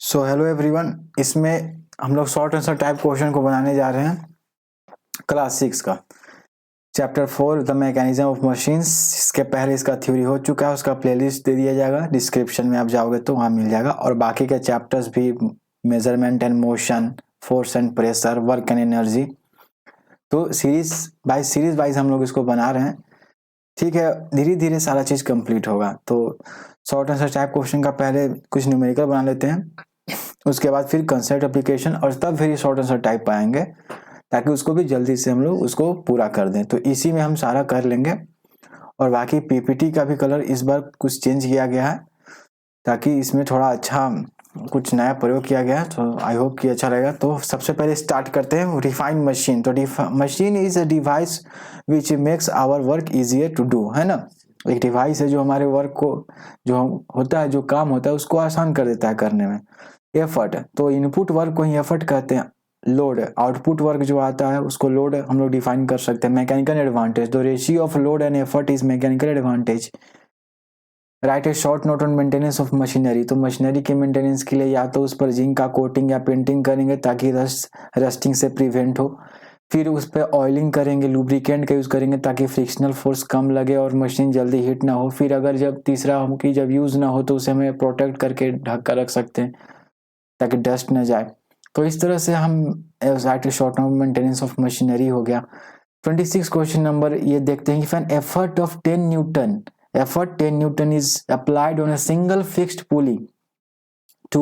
So hello everyone, इसमें हम लोग शॉर्ट आंसर टाइप क्वेश्चन को बनाने जा रहे हैं क्लास 6 का chapter 4 the mechanism of machines. इसके पहले इसका थ्योरी हो चुका है, उसका प्लेलिस्ट दे दिया जाएगा, डिस्क्रिप्शन में आप जाओगे तो वहाँ मिल जाएगा। और बाकी के चैप्टर्स भी, measurement and motion, force and pressure, work and energy, तो सीरीज वाइज हम लोग इसको बना रहे हैं। ठीक है, धीरे धीरे सारा चीज़ कंप्लीट होगा। तो शॉर्ट आंसर टाइप क्वेश्चन का पहले कुछ न्यूमेरिकल बना लेते हैं, उसके बाद फिर कंसेप्ट एप्लीकेशन, और तब फिर ये शॉर्ट आंसर टाइप पाएंगे ताकि उसको भी जल्दी से हम लोग उसको पूरा कर दें। तो इसी में हम सारा कर लेंगे। और बाकी पीपीटी का भी कलर इस बार कुछ चेंज किया गया है ताकि इसमें थोड़ा अच्छा कुछ नया प्रयोग किया गया है, तो आई होप कि अच्छा रहेगा। तो सबसे पहले स्टार्ट करते हैं रिफाइन मशीन। तो machine is a device which makes our work easier to do, है ना। एक डिवाइस है जो हमारे वर्क को, जो होता है, जो काम होता है उसको आसान कर देता है करने में। एफर्ट, तो इनपुट वर्क को ही एफर्ट कहते हैं। लोड, आउटपुट वर्क जो आता है उसको लोड हम लोग डिफाइन कर सकते हैं। Mechanical advantage, the ratio of load and effort is mechanical advantage. Right A short note on maintenance of machinery, तो मशीनरी के मेंटेनेंस के लिए या तो उस पर जिंक का कोटिंग या पेंटिंग करेंगे ताकि रस्टिंग से प्रिवेंट हो। फिर उस पर ऑयलिंग करेंगे, लुब्रिकेंट का यूज करेंगे ताकि फ्रिक्शनल फोर्स कम लगे और मशीन जल्दी हीट ना हो। फिर अगर जब तीसरा हम की जब यूज ना हो तो उसे हमें प्रोटेक्ट करके ढक कर रख सकते हैं ताकि डस्ट न जाए। तो इस तरह से हम right A short note maintenance of machinery हो गया। 26 क्वेश्चन नंबर ये देखते हैं कि an effort of 10 Newton, effort 10 Newton is applied on a single fixed pulley to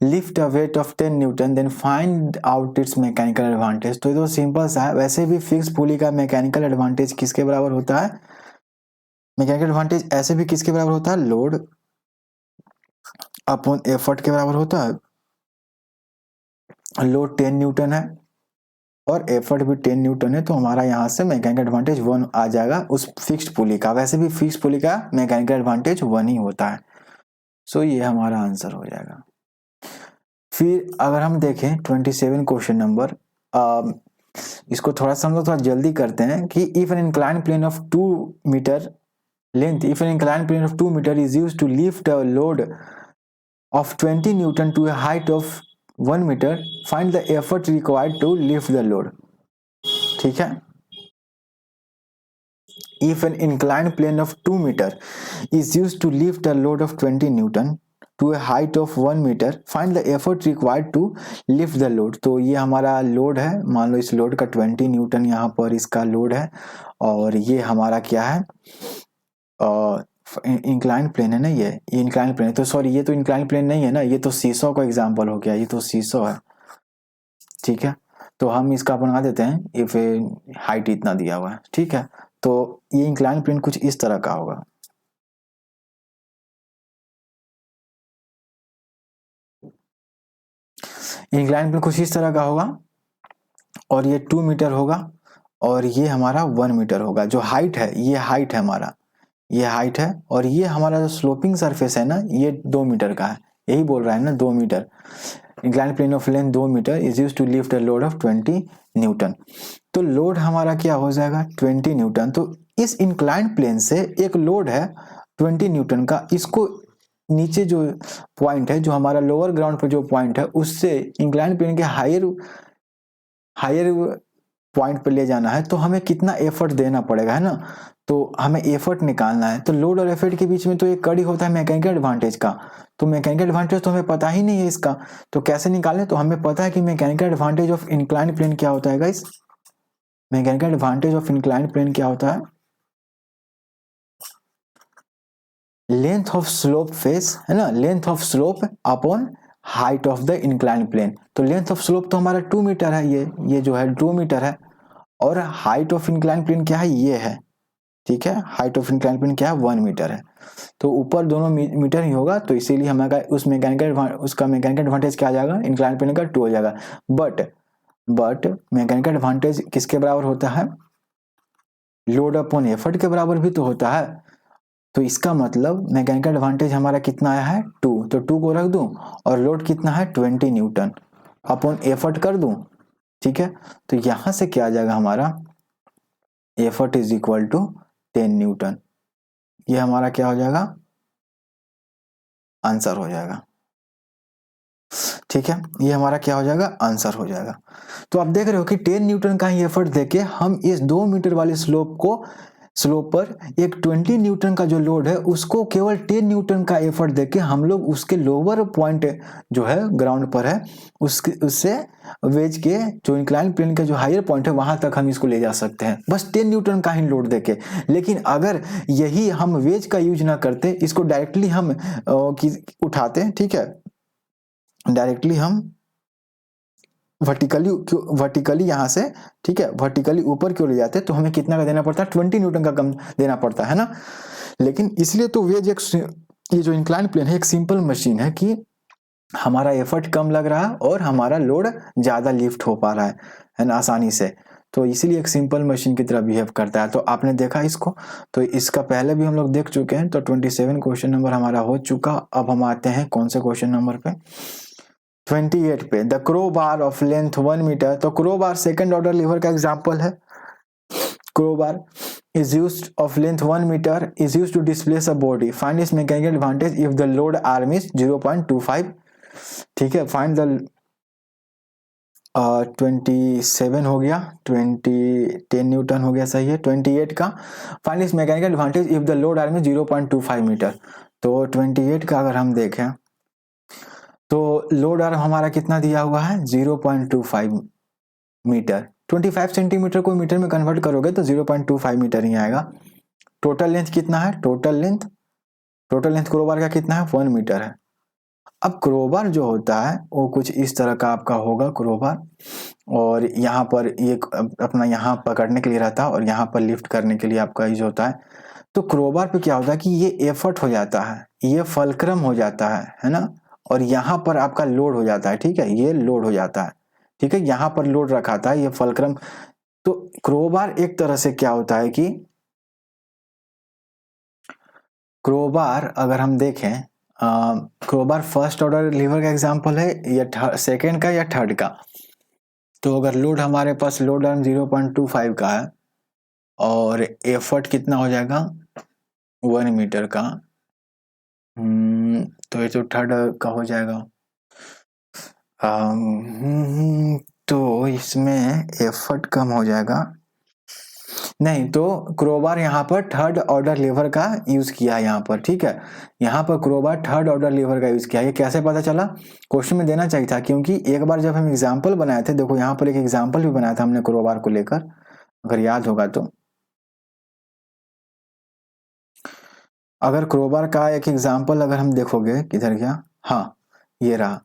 lift a weight of 10 Newton, then find out its mechanical advantage। तो ये तो simple सा है। वैसे भी फिक्स पुली का मैकेनिकल एडवांटेज किसके बराबर होता है? मैकेनिकल एडवांटेज ऐसे भी किसके बराबर होता है? लोड अपॉन एफर्ट के बराबर होता है। लोड 10 न्यूटन है और एफर्ट भी 10 न्यूटन है, तो हमारा यहाँ से मैकेनिकल एडवांटेज 1 आ जाएगा उस फिक्स्ड पुली का। वैसे भी फिक्स पुली का मैकेनिकल एडवांटेज 1 ही होता है। सो ये हमारा आंसर हो जाएगा। फिर अगर हम देखें 27 क्वेश्चन नंबर, इसको थोड़ा सा हम लोग थोड़ा जल्दी करते हैं कि if an incline plane of 2 metre length, if an incline plane of 2 metre is used to lift a load of 20 Newton to a height of 1 meter, find the effort required to lift the load। ठीक है, if an inclined plane of 2 meter is used to lift a load of 20 Newton to a height of 1 meter, find the effort required to lift the load। तो ये हमारा load है, मान लो इस load का 20 Newton यहाँ पर इसका लोड है, और ये हमारा क्या है, इंक्लाइन प्लेन है ना। ये इंक्लाइन प्लेन है, तो सॉरी ये तो इंक्लाइन प्लेन नहीं है ना, ये तो सीसो का एग्जांपल हो गया, ये तो सीसो है। ठीक है, तो हम इसका बना देते हैं इफ हाइट इतना दिया हुआ है। ठीक है, तो ये इंक्लाइन प्लेन कुछ इस तरह का होगा। इंक्लाइन प्लेन कुछ इस तरह का होगा, और ये 2 मीटर होगा और ये हमारा 1 मीटर होगा। जो हाइट है, ये हाइट है हमारा, ये हाइट है, और ये हमारा जो स्लोपिंग सरफेस है ना, ये 2 मीटर का है। यही बोल रहा है ना, 2 metre. Incline plane of length 2 metre is used to lift a load of 20 newton. तो लोड हमारा क्या हो जाएगा, 20 न्यूटन। तो इस इंक्लाइन प्लेन से एक लोड है 20 न्यूटन का, इसको नीचे जो पॉइंट है, जो हमारा लोअर ग्राउंड पर जो पॉइंट है, उससे इंक्लाइन प्लेन के हायर पॉइंट पर ले जाना है, तो हमें कितना एफर्ट देना पड़ेगा, है ना। तो हमें एफर्ट निकालना है। तो लोड और एफर्ट के बीच में तो एक कड़ी होता है मैकेनिकल एडवांटेज का। तो मैकेनिकल एडवांटेज तो हमें पता ही नहीं है इसका, तो कैसे निकालें? तो हमें पता है कि mechanical advantage of incline plane क्या होता है guys. Mechanical advantage of incline plane क्या होता है? लेंथ ऑफ स्लोप फेस, है ना, length of slope upon height of the incline plane. तो लेंथ ऑफ स्लोप तो हमारा 2 मीटर है, ये जो है 2 मीटर है, और हाइट ऑफ इंक्लाइन प्लेन क्या है, ये है। ठीक है, हाइट ऑफ इंक्लाइन प्लेन क्या है, 1 मीटर है। तो ऊपर दोनों मीटर ही होगा, तो इसीलिए हमारा उसका मैकेनिकल एडवांटेज क्या आ जाएगा, इंक्लाइन प्लेन का 2 हो जाएगा। बट मैकेनिकल एडवांटेज किसके बराबर होता है? लोड अपॉन एफर्ट के बराबर भी तो होता है। तो इसका मतलब मैकेनिकल एडवांटेज हमारा कितना आया है, 2। तो 2 को रख दूं, और लोड कितना है, 20 न्यूटन अपॉन एफर्ट कर दूं। ठीक है, तो यहां से क्या आ जाएगा हमारा, effort is equal to 10 newton. ये हमारा क्या हो जाएगा, आंसर हो जाएगा। ठीक है, ये हमारा क्या हो जाएगा, आंसर हो जाएगा। तो आप देख रहे हो कि 10 न्यूटन का ही एफर्ट देके हम इस 2 मीटर वाले स्लोप पर एक 20 न्यूटन का जो लोड है उसको केवल 10 न्यूटन का एफर्ट देके हम लोग उसके लोअर पॉइंट जो है ग्राउंड पर है उससे वेज के जो इंक्लाइन प्लेन का जो हायर पॉइंट है वहां तक हम इसको ले जा सकते हैं बस 10 न्यूटन का ही लोड देके। लेकिन अगर यही हम वेज का यूज ना करते, इसको डायरेक्टली हम उठाते, ठीक है, डायरेक्टली हम वर्टिकली यहाँ से, ठीक है, वर्टिकली ऊपर क्यों ले जाते, तो हमें कितना का देना पड़ता है, 20 न्यूटन का कम देना पड़ता है ना। लेकिन इसलिए तो वेज एक, ये जो इंक्लाइन प्लेन है एक सिंपल मशीन है कि हमारा एफर्ट कम लग रहा है और हमारा लोड ज्यादा लिफ्ट हो पा रहा है ना, आसानी से। तो इसीलिए एक सिंपल मशीन की तरह बिहेव करता है। तो आपने देखा इसको, तो इसका पहले भी हम लोग देख चुके हैं। तो 27 क्वेश्चन नंबर हमारा हो चुका। अब हम आते हैं कौन से क्वेश्चन नंबर पे, 28 पे। The crowbar of length 1 metre. तो crowbar second order lever का एग्जाम्पल है। Crowbar is used of length 1 meter is used to displace a body. Find its mechanical advantage if the load arm is 0.25. ठीक है, find the 27 हो गया, 10 Newton हो गया, सही है। 28 का find its mechanical advantage if the load arm is 0.25 metre. तो 28 का अगर हम देखें तो लोड आर्म हमारा कितना दिया हुआ है, 0.25 मीटर। 25 सेंटीमीटर को मीटर में कन्वर्ट करोगे तो 0.25 मीटर ही आएगा। टोटल लेंथ कितना है, टोटल लेंथ क्रोबार का कितना है, 1 मीटर है। अब क्रोबार जो होता है वो कुछ इस तरह का आपका होगा क्रोबार, और यहाँ पर ये अपना यहाँ पकड़ने के लिए रहता है और यहाँ पर लिफ्ट करने के लिए आपका यूज होता है। तो क्रोबार पे क्या होता है कि ये एफर्ट हो जाता है, ये फलक्रम हो जाता है ना, और यहाँ पर आपका लोड हो जाता है, ठीक है, ये लोड हो जाता है, ठीक है, यहाँ पर लोड रखा था, ये फलक्रम। तो क्रोबार एक तरह से क्या होता है कि क्रोबार अगर हम देखें, क्रोबार फर्स्ट ऑर्डर लीवर का एग्जांपल है या सेकंड का या थर्ड का। तो अगर लोड हमारे पास लोड आर्म 0.25 का है और एफर्ट कितना हो जाएगा 1 मीटर का, तो ये तो थर्ड का हो जाएगा। तो इसमें एफर्ट कम हो जाएगा, नहीं तो क्रोबार यहाँ पर थर्ड ऑर्डर लीवर का यूज किया है यहाँ पर, ठीक है, यहाँ पर क्रोबार थर्ड ऑर्डर लीवर का यूज किया। ये कैसे पता चला, क्वेश्चन में देना चाहिए था, क्योंकि एक बार जब हम एग्जाम्पल बनाए थे, देखो यहाँ पर एक एग्जाम्पल भी बनाया था हमने क्रोबार को लेकर, अगर याद होगा तो। अगर क्रोबार का एक एग्जाम्पल अगर हम देखोगे, किधर गया, हाँ ये रहा,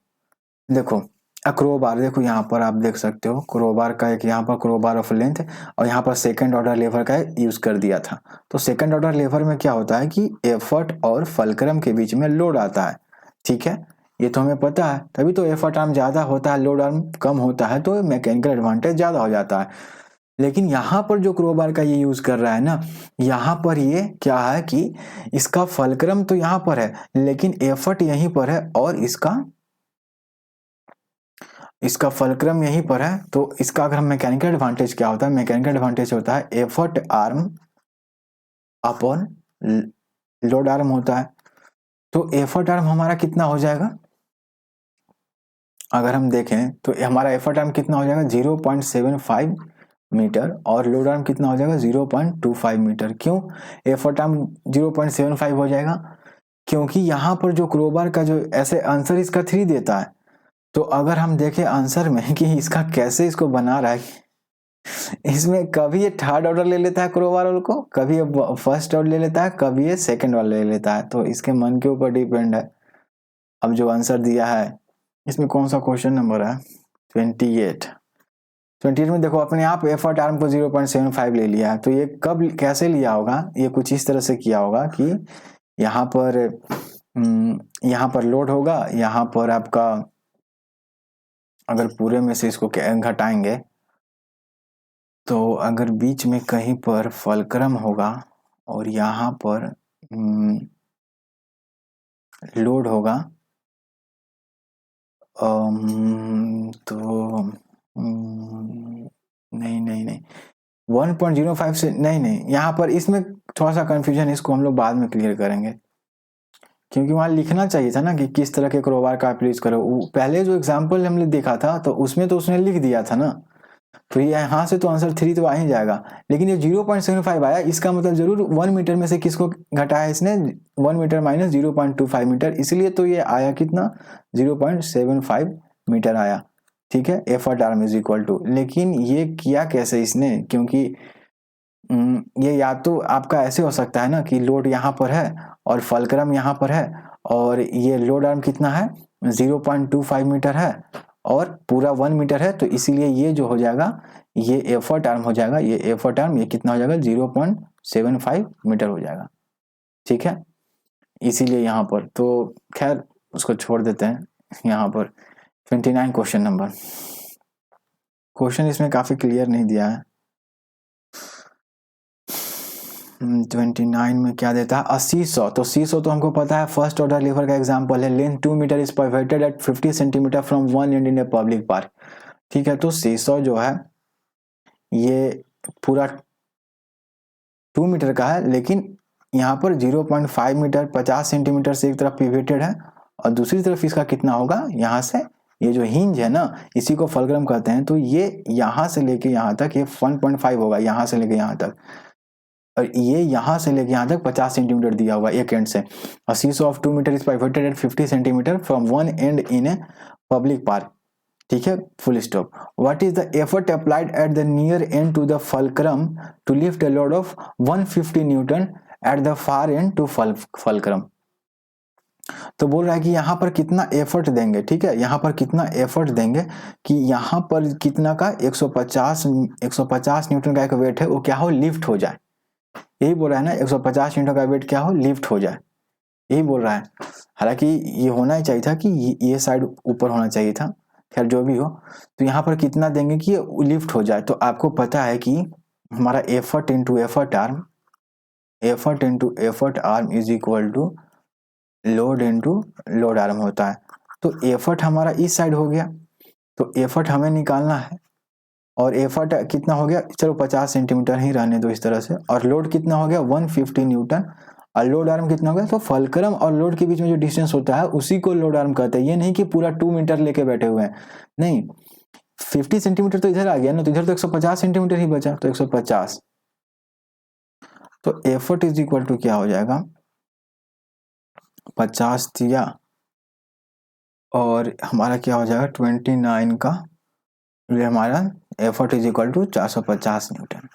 देखो क्रोबार, देखो यहाँ पर आप देख सकते हो क्रोबार का एक यहाँ पर क्रोबार ऑफ लेंथ, और यहाँ पर सेकंड ऑर्डर लेवर का यूज कर दिया था। तो सेकंड ऑर्डर लेवर में क्या होता है कि एफर्ट और फलक्रम के बीच में लोड आता है, ठीक है, ये तो हमें पता है, तभी तो एफर्ट आर्म ज्यादा होता है, लोड आर्म कम होता है, तो मैकेनिकल एडवांटेज ज्यादा हो जाता है। लेकिन यहाँ पर जो क्रोबार का ये यूज कर रहा है ना, यहाँ पर ये क्या है कि इसका फलक्रम तो यहाँ पर है लेकिन एफर्ट यहीं पर है, और इसका फलक्रम यहीं पर है। तो इसका अगर हम मैकेनिकल एडवांटेज क्या होता है, मैकेनिकल एडवांटेज होता है effort arm upon load arm होता है। तो एफर्ट आर्म हमारा कितना हो जाएगा, अगर हम देखें तो हमारा एफर्ट आर्म कितना हो जाएगा 0.75 मीटर, और लोड आर्म कितना हो जाएगा 0.25 मीटर। क्यों एफर्ट आर्म 0.75 हो जाएगा, क्योंकि यहाँ पर जो क्रोबार का जो ऐसे आंसर इसका 3 देता है। तो अगर हम देखें आंसर में कि इसका कैसे इसको बना रहा है, इसमें कभी ये थर्ड ऑर्डर ले लेता है क्रोबार वाले को, कभी ये फर्स्ट ऑर्डर ले लेता है, कभी ये सेकंड वाला ले लेता है। तो इसके मन के ऊपर डिपेंड है। अब जो आंसर दिया है इसमें कौन सा क्वेश्चन नंबर है, 28 में देखो अपने आप एफर्ट आर्म को 0.75 ले लिया है। तो ये कब कैसे लिया होगा, ये कुछ इस तरह से किया होगा कि यहाँ पर लोड होगा, यहाँ पर आपका अगर पूरे में से इसको घटाएंगे तो अगर बीच में कहीं पर फलक्रम होगा और यहाँ पर लोड होगा, तो नहीं 1.05 से नहीं, यहाँ पर इसमें थोड़ा सा कंफ्यूजन, इसको हम लोग बाद में क्लियर करेंगे क्योंकि वहाँ लिखना चाहिए था ना कि किस तरह के क्रोबार का आप यूज करो। पहले जो एग्जाम्पल हमने देखा था तो उसमें तो उसने लिख दिया था ना, तो ये यहाँ से तो आंसर 3 तो आ ही जाएगा। लेकिन ये 0.75 आया, इसका मतलब जरूर 1 मीटर में से किसको घटाया इसने, 1 मीटर माइनस 0.25 मीटर, इसलिए तो ये आया कितना 0.75 मीटर आया। ठीक है, effort arm is equal to. लेकिन ये किया कैसे इसने, क्योंकि ये या तो आपका ऐसे हो सकता है ना कि लोड यहाँ पर है और फलक्रम यहाँ पर है, और ये लोड आर्म कितना है 0.25 मीटर है और पूरा 1 मीटर है, तो इसीलिए ये जो हो जाएगा ये एफर्ट आर्म हो जाएगा, ये एफर्ट आर्म ये कितना हो जाएगा 0.75 मीटर हो जाएगा। ठीक है, इसीलिए यहाँ पर तो खैर उसको छोड़ देते हैं। यहाँ पर 29 क्वेश्चन नंबर, क्वेश्चन इसमें काफी क्लियर नहीं दिया है। 29 में क्या देता है, 80 तो सीसो तो हमको पता है फर्स्ट ऑर्डर लीवर का एग्जांपल है। Length 2 metre is pivoted at 50 centimetre from one end in a public park. ठीक है, तो सीसो जो है ये पूरा 2 मीटर का है, लेकिन यहाँ पर 0.5 मीटर 50 सेंटीमीटर से एक तरफ पिवेटेड है और दूसरी तरफ इसका कितना होगा, यहाँ से ये जो हिंज है ना इसी को फलक्रम कहते हैं, तो ये यहाँ से लेके यहाँ तक ये 1.5 होगा, यहाँ से लेके यहाँ तक, और ये यहाँ से लेके यहाँ तक 50 सेंटीमीटर दिया हुआ एक एंड से। A seesaw of 2 metre is pivoted at 50 centimetre from one end in a public park. ठीक है, full stop. What is the effort applied at the near end to the fulcrum to lift a load of 150 newton at the far end to fulcrum. तो बोल रहा है कि यहाँ पर कितना एफर्ट देंगे। ठीक है, यहाँ पर कितना एफर्ट देंगे कि यहाँ पर कितना का 150 न्यूटन का एक वेट है वो क्या हो, लिफ्ट हो जाए। यही बोल रहा है ना, 150 न्यूटन का वेट क्या हो, लिफ्ट हो जाए, यही बोल रहा है। हालांकि ये होना ही चाहिए था कि ये साइड ऊपर होना चाहिए था, खैर जो भी हो। तो यहाँ पर कितना देंगे कि ये लिफ्ट हो जाए। तो आपको पता है कि हमारा effort into effort arm is equal to load into load arm होता है। तो एफर्ट हमारा इस साइड हो गया, तो एफर्ट हमें निकालना है, और एफर्ट कितना हो गया, चलो 50 सेंटीमीटर ही रहने दो इस तरह से, और लोड कितना हो गया 150 न्यूटन, और लोड आर्म कितना हो गया, तो फलक्रम और लोड के बीच में जो डिस्टेंस होता है उसी को लोड आर्म कहते हैं। ये नहीं कि पूरा 2 मीटर लेके बैठे हुए हैं, नहीं, 50 सेंटीमीटर तो इधर आ गया ना, तो इधर तो 150 सेंटीमीटर ही बचा, तो 150। तो एफर्ट इज इक्वल टू क्या हो जाएगा, 50 दिया और हमारा क्या हो जाएगा 29 का, ये हमारा effort is equal to 450 newton.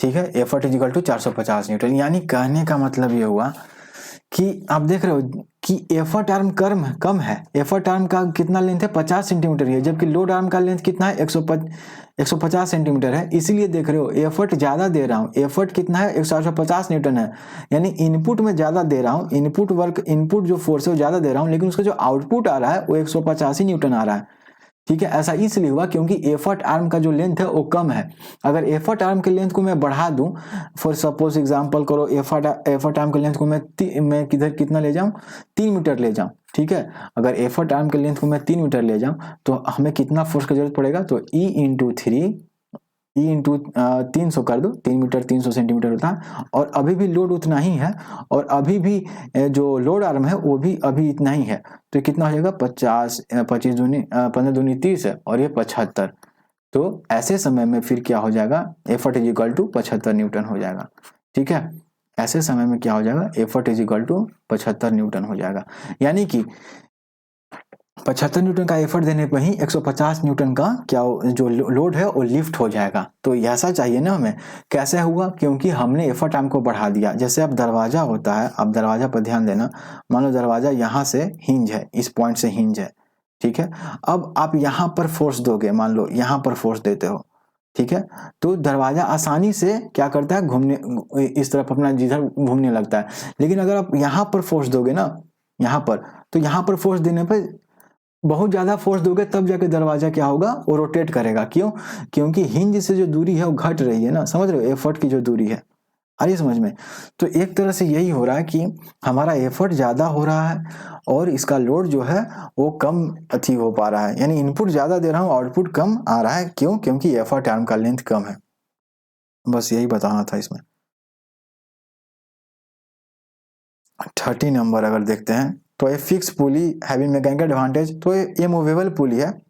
ठीक है, effort is equal to 450 newton. यानी कहने का मतलब ये हुआ कि आप देख रहे हो कि एफर्ट आर्म कम है, एफर्ट आर्म का कितना लेंथ है 50 सेंटीमीटर है, जबकि लोड आर्म का लेंथ कितना है 150 सेंटीमीटर है। इसीलिए देख रहे हो एफर्ट ज्यादा दे रहा हूँ, एफर्ट कितना है 150 न्यूटन है, यानी इनपुट में ज्यादा दे रहा हूँ, इनपुट जो फोर्स है वो ज्यादा दे रहा हूँ, लेकिन उसका जो आउटपुट आ रहा है वो 185 न्यूटन आ रहा है। ठीक है, ऐसा इसलिए हुआ क्योंकि एफर्ट आर्म का जो लेंथ है वो कम है। अगर एफर्ट आर्म के लेंथ को मैं बढ़ा दूं, फॉर सपोज एग्जांपल करो, एफर्ट आर्म के लेंथ को मैं किधर कितना ले जाऊं 3 मीटर ले जाऊं। ठीक है, अगर एफर्ट आर्म के लेंथ को मैं 3 मीटर ले जाऊं तो हमें कितना फोर्स की जरूरत पड़ेगा, तो ई इंटू 300 कर दो, 3 मीटर 300 सेंटीमीटर होता है, और अभी भी लोड उतना ही है, और अभी भी जो लोड आर्म है वो भी अभी इतना ही है। तो कितना हो जाएगा 25 दूनी 15 दूनी 30 है, और ये 75। तो ऐसे समय में फिर क्या हो जाएगा, effort is equal to 75 newton हो जाएगा। ठीक है, ऐसे समय में क्या हो जाएगा, effort is equal to 75 newton हो जाएगा। यानी कि 75 न्यूटन का एफर्ट देने पर ही 150 न्यूटन का क्या जो लोड है वो लिफ्ट हो जाएगा। तो ऐसा चाहिए ना हमें, कैसे हुआ, क्योंकि हमने एफर्ट आर्म को बढ़ा दिया। जैसे अब दरवाजा होता है, अब दरवाजा पर ध्यान देना, मान लो दरवाजा यहाँ से हिंज है, इस पॉइंट से हिंज है। ठीक है, अब आप यहाँ पर फोर्स दोगे, मान लो यहाँ पर फोर्स देते हो, ठीक है, तो दरवाजा आसानी से क्या करता है, घूमने इस तरफ अपना जिधर घूमने लगता है। लेकिन अगर आप यहाँ पर फोर्स दोगे ना, यहाँ पर, तो यहाँ पर फोर्स देने पर बहुत ज्यादा फोर्स दोगे तब जाके दरवाजा क्या होगा, वो रोटेट करेगा। क्यों, क्योंकि हिंज से जो दूरी है वो घट रही है ना, समझ रहे हो, एफर्ट की जो दूरी है, आ रही समझ में। तो एक तरह से यही हो रहा है कि हमारा एफर्ट ज्यादा हो रहा है और इसका लोड जो है वो कम अथी हो पा रहा है, यानी इनपुट ज्यादा दे रहा हूँ, आउटपुट कम आ रहा है। क्यों, क्योंकि एफर्ट आर्म का लेंथ कम है। बस यही बताना था इसमें। 30 नंबर अगर देखते हैं तो ये फिक्स पुली हैविंग मैकेनिकल एडवांटेज, तो ये मूवेबल पुली है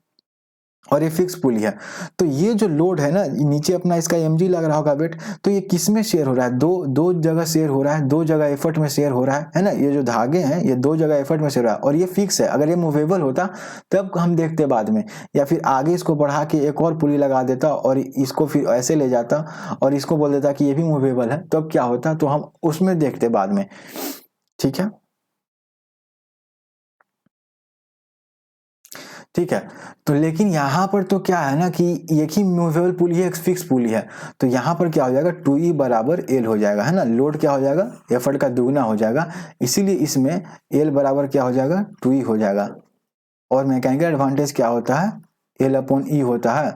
और ये फिक्स पुली है। तो ये जो लोड है ना, नीचे अपना इसका mg लग रहा होगा वेट, तो ये किस में शेयर हो रहा है? दो जगह शेयर हो रहा है, दो जगह एफर्ट में शेयर हो रहा है ना। ये जो धागे हैं ये दो जगह एफर्ट में शेयर हो रहा है और ये फिक्स है। अगर ये मूवेबल होता तब हम देखते बाद में, या फिर आगे इसको बढ़ा के एक और पुली लगा देता और इसको फिर ऐसे ले जाता और इसको बोल देता कि ये भी मूवेबल है, तब क्या होता, तो हम उसमें देखते बाद में। ठीक है, ठीक है। तो लेकिन यहाँ पर तो क्या है ना कि एक ही मूवेबल पुली है, एक फिक्स पुली है, तो यहाँ पर क्या हो जाएगा 2E बराबर एल हो जाएगा, है ना। लोड क्या हो जाएगा, एफर्ट का दुगना हो जाएगा, इसीलिए इसमें एल बराबर क्या हो जाएगा 2E हो जाएगा। और मैकेनिकल एडवांटेज क्या होता है, एल अपॉन ई होता है,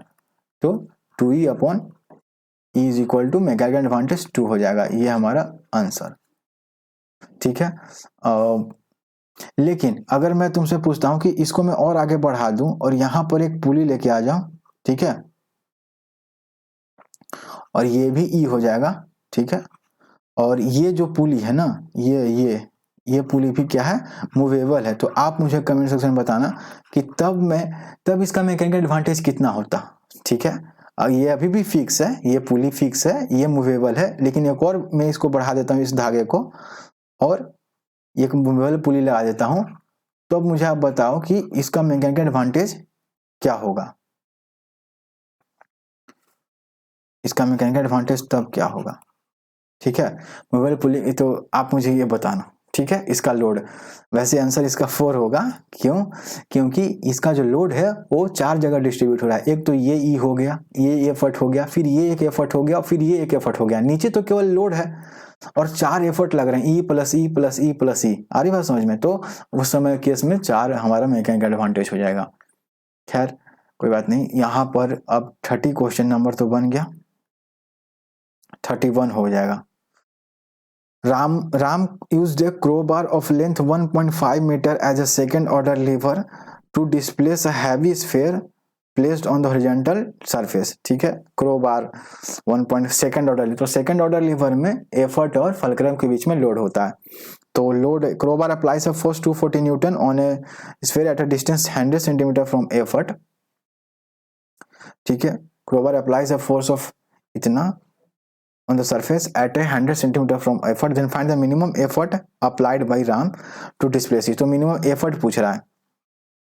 तो 2E upon E is equal to mechanical advantage 2 हो जाएगा। ये हमारा आंसर। ठीक है। लेकिन अगर मैं तुमसे पूछता हूं कि इसको मैं और आगे बढ़ा दूं और यहां पर एक पुली लेके आ जाऊं, ठीक है, और ये भी ई हो जाएगा, ठीक है, और ये जो पुली है ना, ये पुली भी क्या है, मूवेबल है, तो आप मुझे कमेंट सेक्शन में बताना कि तब इसका मैकेनिकल एडवांटेज कितना होता। ठीक है, और ये अभी भी फिक्स है, ये पुली फिक्स है, ये मूवेबल है, लेकिन एक और मैं इसको बढ़ा देता हूँ इस धागे को और एक मूवेबल पुली लगा देता हूं, तो अब मुझे आप बताओ कि इसका मैकेनिकल एडवांटेज क्या होगा, इसका मैकेनिकल एडवांटेज तब क्या होगा। ठीक है, मूवेबल पुली, तो आप मुझे ये बताना। ठीक है, इसका लोड, वैसे आंसर इसका 4 होगा, क्यों, क्योंकि इसका जो लोड है वो 4 जगह डिस्ट्रीब्यूट हो रहा है। एक तो ये ई हो गया, ये एफर्ट हो गया, फिर ये एक एफर्ट हो गया, फिर ये एक एफर्ट हो गया, नीचे तो केवल लोड है और 4 एफर्ट लग रहे हैं, E plus E plus E plus E, आ रही बात समझ में। तो उस समय केस में 4 हमारा मैकेनिकल एडवांटेज हो जाएगा। खैर कोई बात नहीं, यहाँ पर अब 30 क्वेश्चन नंबर तो बन गया, 31 हो जाएगा। Ram used a crowbar of length 1.5 meter as a second order lever to displace a heavy sphere placed on the horizontal surface। ठीक है, क्रोबार 1. सेकंड ऑर्डर, तो सेकंड ऑर्डर लीवर में एफर्ट और फलक्रम के बीच में लोड होता है। तो load, crowbar applies a force 240 Newton on A sphere at a distance 100 centimetre from effort. ठीक है, crowbar applies a force of इतना on the surface at 100 centimeter from effort, then find the minimum effort applied by Ram to displace it। तो minimum effort पूछ रहा है,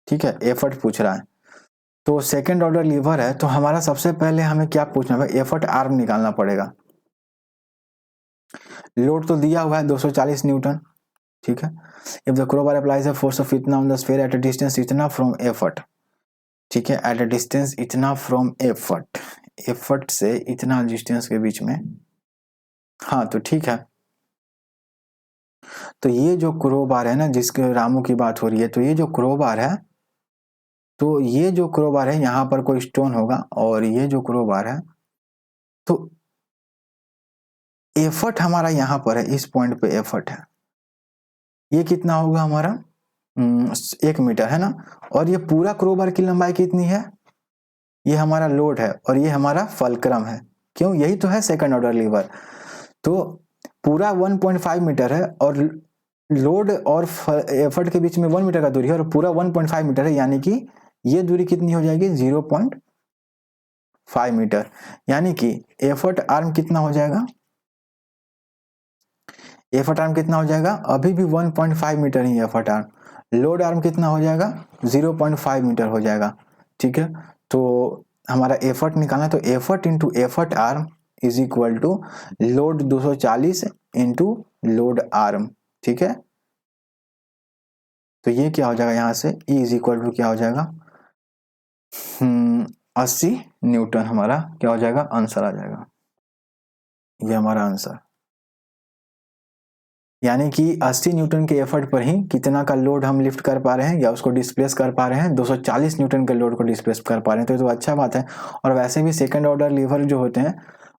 ठीक है, effort पूछ रहा है। तो सेकंड ऑर्डर लीवर है, तो हमारा सबसे पहले हमें क्या पूछना है, एफर्ट आर्म निकालना पड़ेगा। लोड तो दिया हुआ है 240 न्यूटन, ठीक है। If the crowbar applies a force of इतना on the sphere at a distance इतना फ्रॉम एफर्ट, ठीक है, एट अ डिस्टेंस इतना फ्रॉम एफर्ट, एफर्ट से इतना डिस्टेंस के बीच में, हाँ तो ठीक है। तो ये जो क्रोबार है ना, जिसके रामू की बात हो रही है, तो ये जो क्रोबार है, तो ये जो क्रोबार है यहाँ पर कोई स्टोन होगा और ये जो क्रोबार है, तो एफर्ट हमारा यहाँ पर है, इस पॉइंट पे एफर्ट है, ये कितना होगा हमारा 1 मीटर, है ना। और ये पूरा क्रोबार की लंबाई कितनी है, ये हमारा लोड है और ये हमारा फलक्रम है, क्यों, यही तो है सेकंड ऑर्डर लीवर। तो पूरा 1.5 मीटर है और लोड और एफर्ट के बीच में 1 मीटर का दूरी है और पूरा 1.5 मीटर है, यानी कि ये दूरी कितनी हो जाएगी 0.5 मीटर, यानी कि एफर्ट आर्म कितना हो जाएगा, एफर्ट आर्म कितना हो जाएगा, अभी भी 1.5 मीटर ही एफर्ट आर्म, लोड आर्म कितना हो जाएगा 0.5 मीटर हो जाएगा। ठीक है, तो हमारा एफर्ट निकालना, तो effort into effort arm is equal to load 240 into load arm. ठीक है, तो ये क्या हो जाएगा, यहां से E इज इक्वल टू क्या हो जाएगा 80 न्यूटन, हमारा क्या हो जाएगा, आंसर आ जाएगा, ये हमारा आंसर। यानी कि 80 न्यूटन के एफर्ट पर ही कितना का लोड हम लिफ्ट कर पा रहे हैं या उसको डिस्प्लेस कर पा रहे हैं, 240 न्यूटन के लोड को डिस्प्लेस कर पा रहे हैं, तो अच्छा बात है। और वैसे भी सेकंड ऑर्डर लीवर जो होते हैं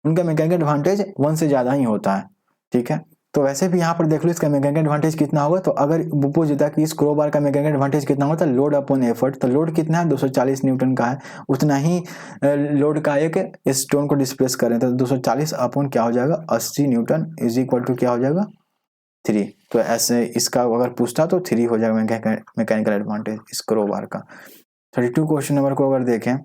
उनका मैकेनिकल एडवांटेज 1 से ज्यादा ही होता है। ठीक है, तो वैसे भी यहाँ पर देख लो इसका मैकेनिकल एडवांटेज कितना होगा, तो अगर पूछ देता कि इस क्रोबार का मैकेनिकल एडवांटेज कितना होगा, तो लोड अपॉन एफर्ट, तो लोड कितना है 240 न्यूटन का है, उतना ही लोड का एक स्टोन को डिस्प्लेस करें, तो 240 अपॉन क्या हो जाएगा 80 न्यूटन इज इक्वल टू क्या हो जाएगा 3। तो ऐसे इसका अगर पूछता तो 3 हो जाएगा मैकेनिकल एडवांटेज इस क्रोबार का। 32 क्वेश्चन नंबर को अगर देखें,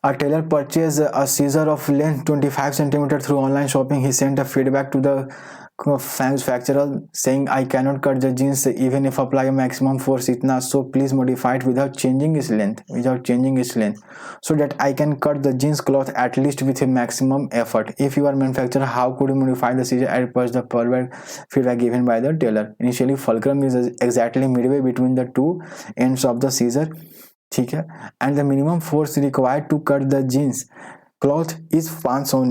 A tailor purchased a scissor of length 25 cm through online shopping. He sent a feedback to the manufacturer saying, I cannot cut the jeans even if apply a maximum force itna, so please modify it without changing its length, so that I can cut the jeans cloth at least with a maximum effort. If you are manufacturer, how could you modify the scissor as per the feedback given by the tailor? Initially, fulcrum is exactly midway between the two ends of the scissor, ठीक है, and the minimum force required to cut the jeans cloth is 500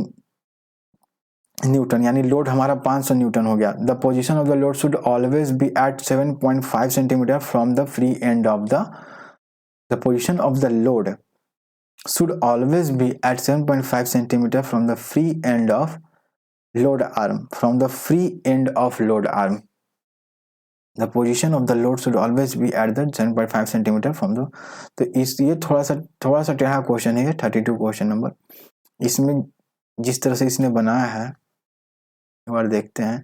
newton, यानी load हमारा 500 newton हो गया। The position of the load should always be at 7.5 centimetre from the free end of the position of the load should always be at 7.5 centimetre from the free end of load arm, The position of the load should always be at the 7.5 centimetre from the. तो इस ये थोड़ा सा टेढ़ा question है 32 question number. इसमें जिस तरह से इसने बनाया है एक बार देखते हैं।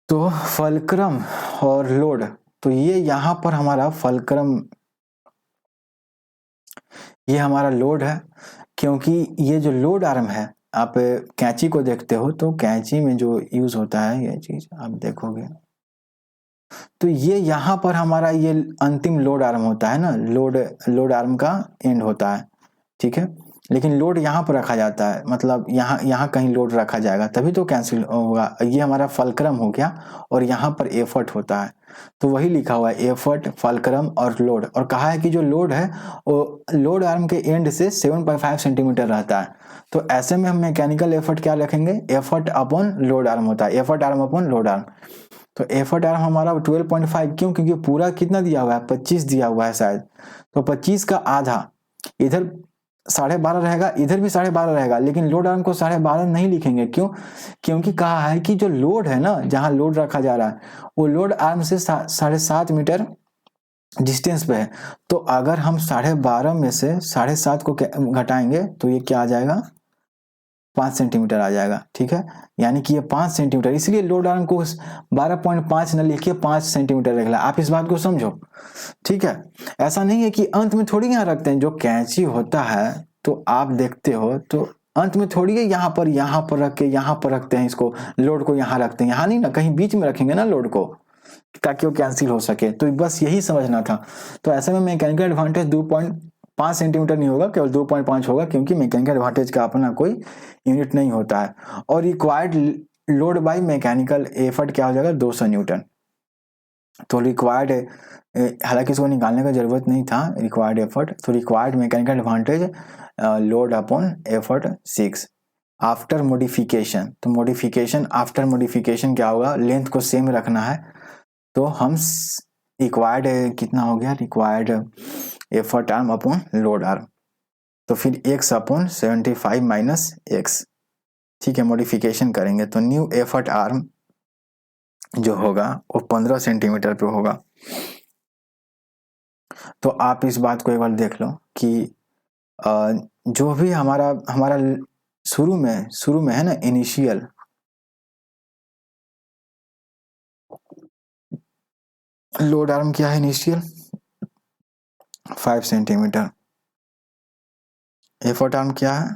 तो फलक्रम और लोड, तो ये यहाँ पर हमारा फलक्रम, ये हमारा लोड है, क्योंकि ये जो लोड आर्म है, आप कैंची को देखते हो तो कैंची में जो यूज होता है ये चीज आप देखोगे, तो ये यहाँ पर हमारा ये अंतिम लोड आर्म होता है ना, लोड आर्म का एंड होता है, ठीक है, लेकिन लोड यहाँ पर रखा जाता है, मतलब यहाँ कहीं लोड रखा जाएगा तभी तो कैंसिल होगा। ये हमारा फलक्रम हो गया और यहाँ पर एफर्ट होता है, तो वही लिखा हुआ है एफर्ट, फलक्रम और लोड, और कहा है कि जो लोड है वो लोड आर्म के एंड से 7.5 सेंटीमीटर रहता है। तो ऐसे में हम मैकेनिकल एफर्ट क्या रखेंगे, एफर्ट अपॉन लोड आर्म होता है, effort arm upon load arm. तो एफर्ट आर्म हमारा 12.5, क्यों, क्योंकि पूरा कितना दिया हुआ है 25 दिया हुआ है शायद, तो 25 का आधा, इधर 12.5 रहेगा, इधर भी 12.5 रहेगा, लेकिन लोड आर्म को 12.5 नहीं लिखेंगे, क्यों, क्योंकि कहा है कि जो लोड है ना, जहां लोड रखा जा रहा है वो लोड आर्म से 7.5 मीटर डिस्टेंस पे है। तो अगर हम 12.5 में से 7.5 को घटाएंगे तो ये क्या आ जाएगा, 5 सेंटीमीटर आ जाएगा, ठीक है, यानी कि ये 5 सेंटीमीटर, इसलिए लोड आर्म को 12.5 न लिखिए 5 सेंटीमीटर रख ला, आप इस बात को समझो, ठीक है। ऐसा नहीं है कि अंत में थोड़ी यहाँ रखते हैं, जो कैंची होता है तो आप देखते हो तो अंत में थोड़ी है यहाँ पर रख के यहाँ पर रखते हैं, इसको लोड को यहाँ रखते हैं, यहाँ नहीं ना, कहीं बीच में रखेंगे ना लोड को, ताकि वो कैंसिल हो सके, तो बस यही समझना था। तो ऐसे में मैकेनिकल एडवांटेज 2.5 सेंटीमीटर नहीं होगा, केवल 2.5 होगा, क्योंकि मैकेनिकल एडवांटेज का अपना कोई यूनिट नहीं होता है। और required load by mechanical effort क्या हो जाएगा, 200 न्यूटन। तो रिक्वायर्ड, हालांकि इसको निकालने का जरूरत नहीं था, रिक्वायर्ड एफर्ट, तो required mechanical advantage load upon effort 6 after modification. तो मॉडिफिकेशन, आफ्टर मॉडिफिकेशन क्या होगा, लेंथ को सेम रखना है, तो हम रिक्वायर्ड कितना हो गया, required effort arm upon load arm, तो फिर x अपॉन 75 माइनस x, ठीक है, मॉडिफिकेशन करेंगे तो न्यू एफर्ट आर्म जो होगा वो 15 सेंटीमीटर पे होगा। तो आप इस बात को एक बार देख लो कि जो भी हमारा शुरू में है ना, इनिशियल लोड आर्म क्या है, इनिशियल 5 सेंटीमीटर, एफर्ट आर्म क्या है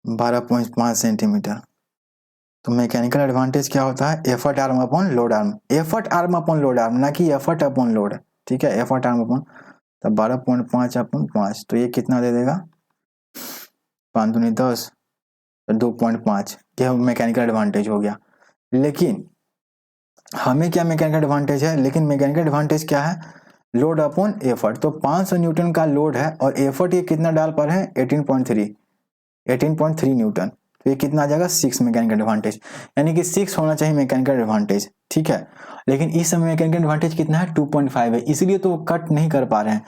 12.5 सेंटीमीटर। तो मैकेनिकल एडवांटेज क्या होता है, effort arm upon load arm, effort arm upon load arm, ना कि एफर्ट अपॉन लोड, ठीक है, एफर्ट आर्म अपॉन, तो 12.5 अपॉन 5, तो ये कितना दे देगा, 5 दूनी 10, 2.5, ये मैकेनिकल एडवांटेज हो गया। लेकिन हमें क्या मैकेनिकल एडवांटेज है, लेकिन मैकेनिकल एडवांटेज क्या है, लोड अपॉन एफर्ट। तो 500 न्यूटन का लोड है और एफर्ट ये कितना डाल पा रहे हैं, 18.3 न्यूटन, तो ये कितना आ जाएगा 6 मैकेनिकल एडवांटेज, यानी कि 6 होना चाहिए मैकेनिकल एडवांटेज, ठीक है। लेकिन इस समय मैकेनिकल एडवांटेज कितना है, 2.5 है, इसलिए तो वो कट नहीं कर पा रहे हैं,